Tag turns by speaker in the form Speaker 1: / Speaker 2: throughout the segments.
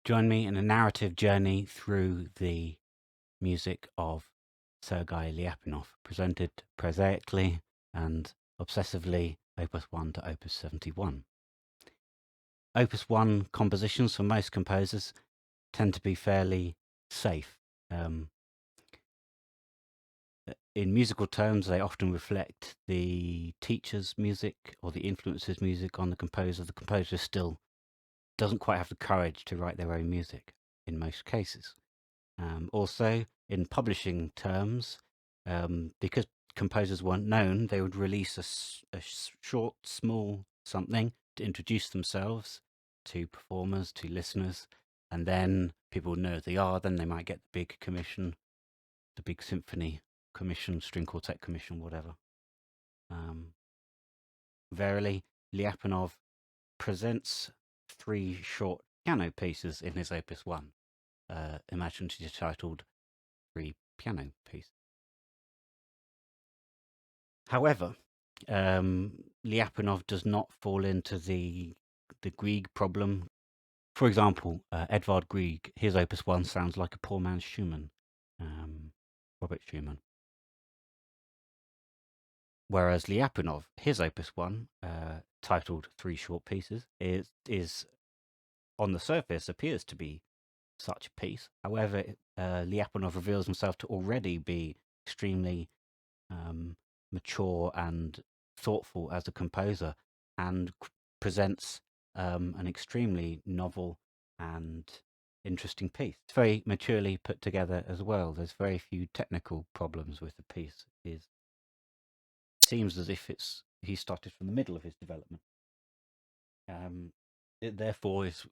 Speaker 1: Join me in a narrative journey through the music of Sergei Lyapunov, presented prosaically and obsessively, Opus 1 to Opus 71. Opus 1 compositions for most composers tend to be fairly safe. In musical terms, they often reflect the teacher's music or the influencer's music on the composer. The composer still doesn't quite have the courage to write their own music in most cases. Also, in publishing terms, because composers weren't known, they would release a short, small something to introduce themselves to performers, to listeners, and then people would know who they are. Then they might get the big commission, the big symphony commission, string quartet commission, whatever. Verily, Lyapunov presents 3 short piano pieces in his Opus 1, imaginatively titled 3 piano pieces. However, Lyapunov does not fall into the Grieg problem. For example, Edvard Grieg, his Opus 1 sounds like a poor man's Schumann, Robert Schumann. Whereas Lyapunov, his Opus 1, titled 3 Short Pieces, is on the surface appears to be such a piece. However, Lyapunov reveals himself to already be extremely mature and thoughtful as a composer, and presents an extremely novel and interesting piece. It's very maturely put together as well. There's very few technical problems with the piece. It seems as if he started from the middle of his development. It therefore is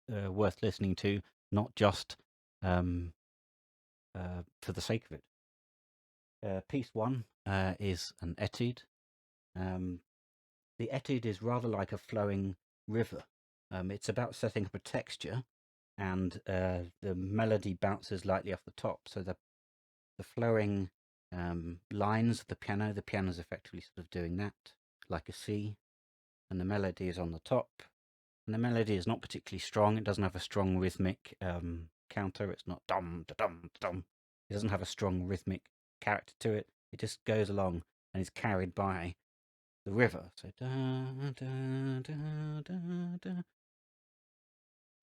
Speaker 1: worth listening to, not just for the sake of it. Piece 1 is an etude. The etude is rather like a flowing river. It's about setting up a texture, and the melody bounces lightly off the top. So the flowing lines of the piano is effectively sort of doing that, like a C, and the melody is on the top. And the melody is not particularly strong. It doesn't have a strong rhythmic counter. It's not dum da dum da dum. It doesn't have a strong rhythmic character to it. It just goes along and is carried by the river. So da da da da da.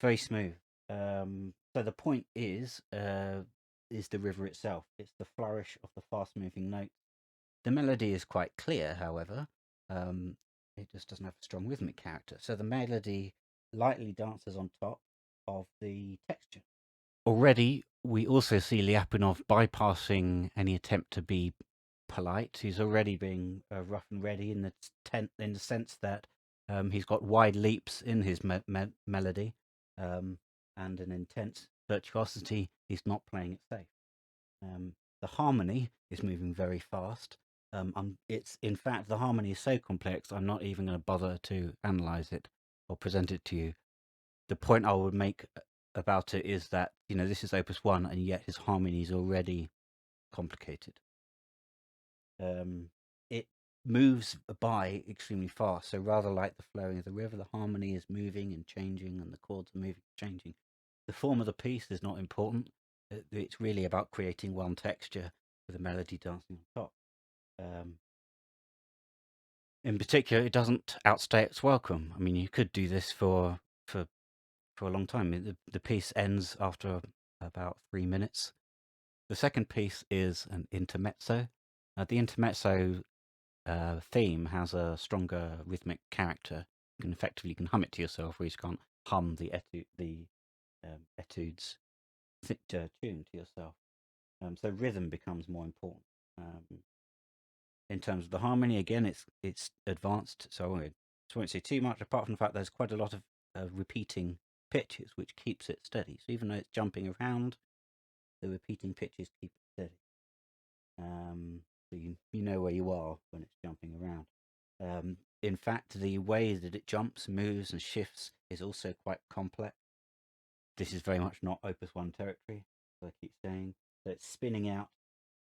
Speaker 1: Very smooth. So the point is the river itself. It's the flourish of the fast-moving notes. The melody is quite clear, however. It just doesn't have a strong rhythmic character. So the melody lightly dances on top of the texture. Already, we also see Lyapunov bypassing any attempt to be polite. He's already being rough and ready in the sense that he's got wide leaps in his melody and an intense virtuosity. He's not playing it safe. The harmony is moving very fast. It's in fact, the harmony is so complex, I'm not even going to bother to analyze it or present it to you. The point I would make about it is that, this is Opus 1, and yet his harmony is already complicated. It moves by extremely fast, so rather like the flowing of the river, the harmony is moving and changing, and the chords are moving and changing. The form of the piece is not important. It's really about creating one texture with a melody dancing on top. In particular, it doesn't outstay its welcome. I mean, you could do this for a long time. The piece ends after about 3 minutes. The second piece is an intermezzo. The intermezzo theme has a stronger rhythmic character. You can hum it to yourself, whereas you can't hum the etude's tune to yourself. So rhythm becomes more important. In terms of the harmony, again, it's advanced. So I won't say too much, apart from the fact there's quite a lot of repeating pitches, which keeps it steady. So even though it's jumping around, the repeating pitches keep it steady. So you know where you are when it's jumping around. In fact, the way that it jumps, moves, and shifts is also quite complex. This is very much not Opus 1 territory, as I keep saying. So it's spinning out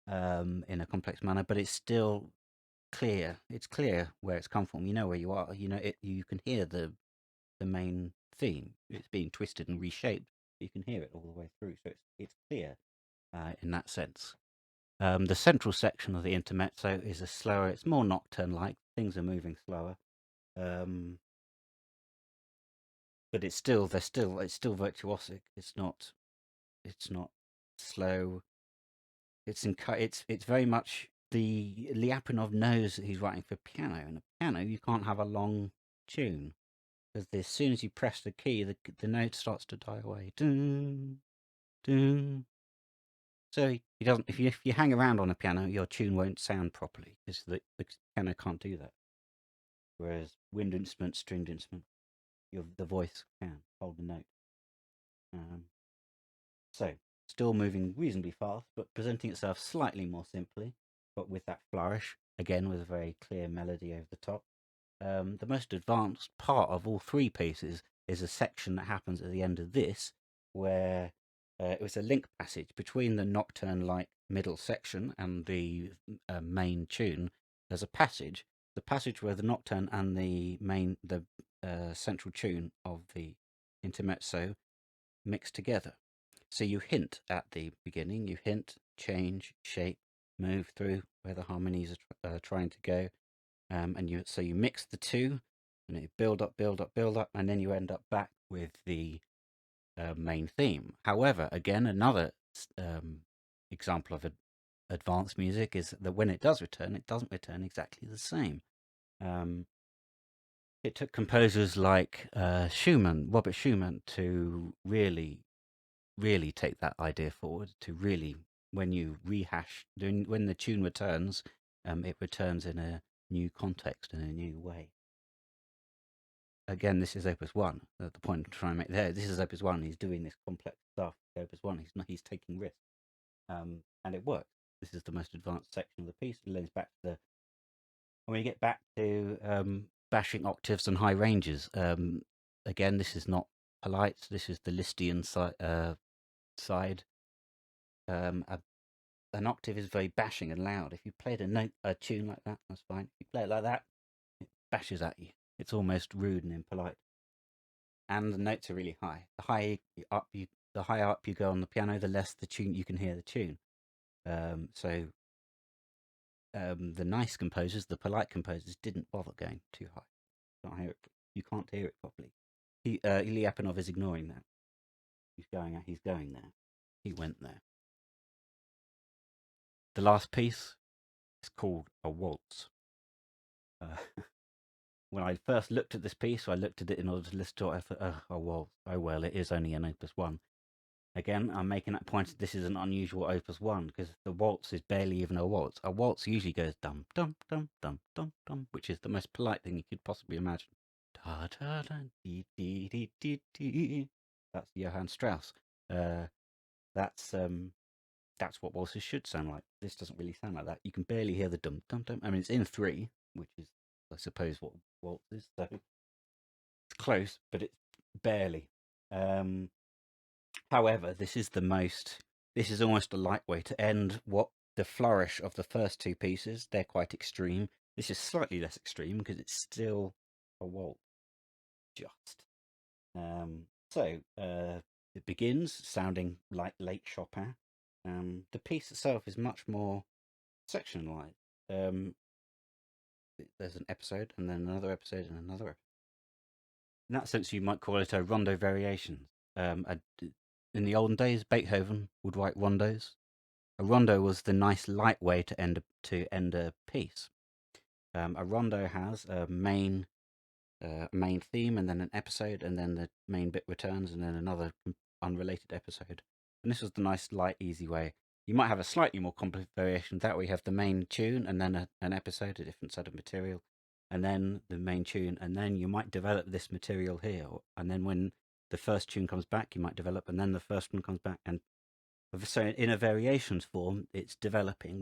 Speaker 1: in a complex manner, but it's still clear. It's clear where it's come from. You know where you are. You know it. You can hear the main theme. It's being twisted and reshaped You can hear it all the way through, so it's clear in that sense. The central section of the intermezzo is a slower. It's more nocturne-like. Things are moving slower, but it's still virtuosic. It's not slow. It's very much the Lyapunov knows that he's writing for piano. And a piano, you can't have a long tune because as soon as you press the key, the note starts to die away. Dun, dun. So he doesn't. If you hang around on a piano, your tune won't sound properly because the piano can't do that. Whereas wind instrument, stringed instrument, the voice can hold the note. Um, so still moving reasonably fast, but presenting itself slightly more simply, but with that flourish again with a very clear melody over the top. The most advanced part of all three pieces is a section that happens at the end of this, where it was a link passage between the nocturne-like middle section and the main tune. There's a passage, the passage where the nocturne and the central tune of the intermezzo mix together. So you hint at the beginning, you hint, change, shape, move through where the harmonies are trying to go, and you mix the two, and you build up, build up, build up, and then you end up back with the main theme. However, again, another example of advanced music is that when it does return, it doesn't return exactly the same. Um, it took composers like Robert Schumann, to really take that idea forward. To really, when you rehash, when the tune returns, it returns in a new context, in a new way. Again, this is Opus 1. The point I'm trying to make there, this is Opus 1. He's doing this complex stuff. Opus 1, he's taking risks. And it works. This is the most advanced section of the piece. It leads back to when you get back to bashing octaves and high ranges. Again, this is not polite. This is the Lisztian side. An octave is very bashing and loud. If you played a tune like that, that's fine. If you play it like that, it bashes at you. It's almost rude and impolite. And the notes are really high. The higher up you go on the piano, the less the tune you can hear the tune. So the nice composers, the polite composers, didn't bother going too high. You can't hear it properly. Lyapunov is ignoring that. He's going there. He went there. The last piece is called a waltz. When I first looked at this piece, I looked at it in order to listen to it. I thought, oh well, it is only an Opus 1. Again, I'm making that point. This is an unusual Opus 1 because the waltz is barely even a waltz. A waltz usually goes dum dum dum dum dum dum, which is the most polite thing you could possibly imagine. Da da da dee dee dee dee dee. That's Johann Strauss. That's what waltzes should sound like. This doesn't really sound like that. You can barely hear the dum dum dum. I mean, it's in 3, which is, I suppose, what waltz is. So it's close, but it's barely. However, this is almost a light way to end what the flourish of the first two pieces. They're quite extreme. This is slightly less extreme because it's still a waltz. Just. It begins sounding like late Chopin. The piece itself is much more sectionalized. There's an episode, and then another episode, and another episode. In that sense, you might call it a rondo variation. In the olden days, Beethoven would write rondos. A rondo was the nice light way to end a piece. A rondo has a main theme, and then an episode, and then the main bit returns, and then another unrelated episode. And this was the nice, light, easy way. You might have a slightly more complex variation. That way, you have the main tune, and then an episode, a different set of material, and then the main tune, and then you might develop this material here. And then when the first tune comes back, you might develop, and then the first one comes back, and so in a variations form, it's developing.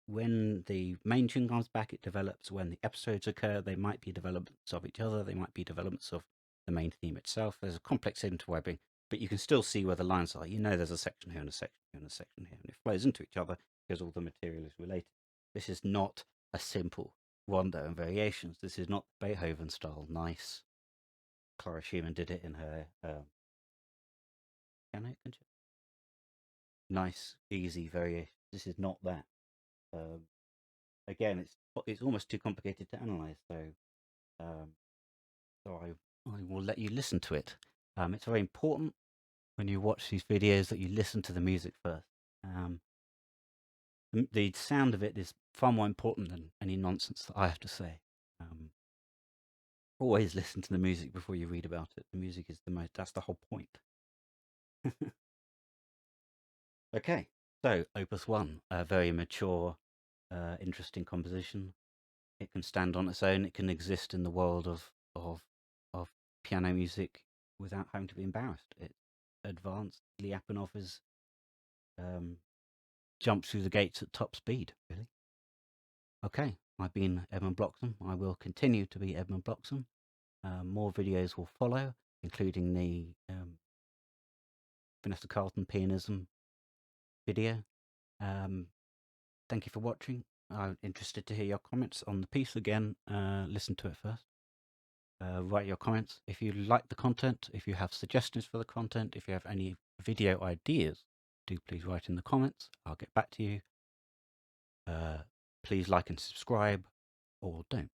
Speaker 1: When the main tune comes back, it develops. When the episodes occur, they might be developments of each other. They might be developments of the main theme itself. There's a complex interwebbing, but you can still see where the lines are. You know there's a section here and a section here and a section here, and it flows into each other because all the material is related. This is not a simple rondo and variations. This is not Beethoven style nice. Clara Schumann did it in her piano. Nice, easy variation. This is not that. Um, Again, it's almost too complicated to analyze. Um, I will let you listen to it. It's very important when you watch these videos that you listen to the music first. The sound of it is far more important than any nonsense that I have to say. Always listen to the music before you read about it. The music is that's the whole point. Okay, so Opus 1, a very mature, interesting composition. It can stand on its own. It can exist in the world of piano music without having to be embarrassed. It's advanced. Lyapunov is jumped through the gates at top speed, really. Okay, I've been Edmund Bloxham. I will continue to be Edmund Bloxham. More videos will follow, including the Vanessa Carlton pianism video. Thank you for watching. I'm interested to hear your comments on the piece again. Listen to it first. Write your comments. If you like the content, if you have suggestions for the content, if you have any video ideas, do please write in the comments. I'll get back to you. Please like and subscribe, or don't.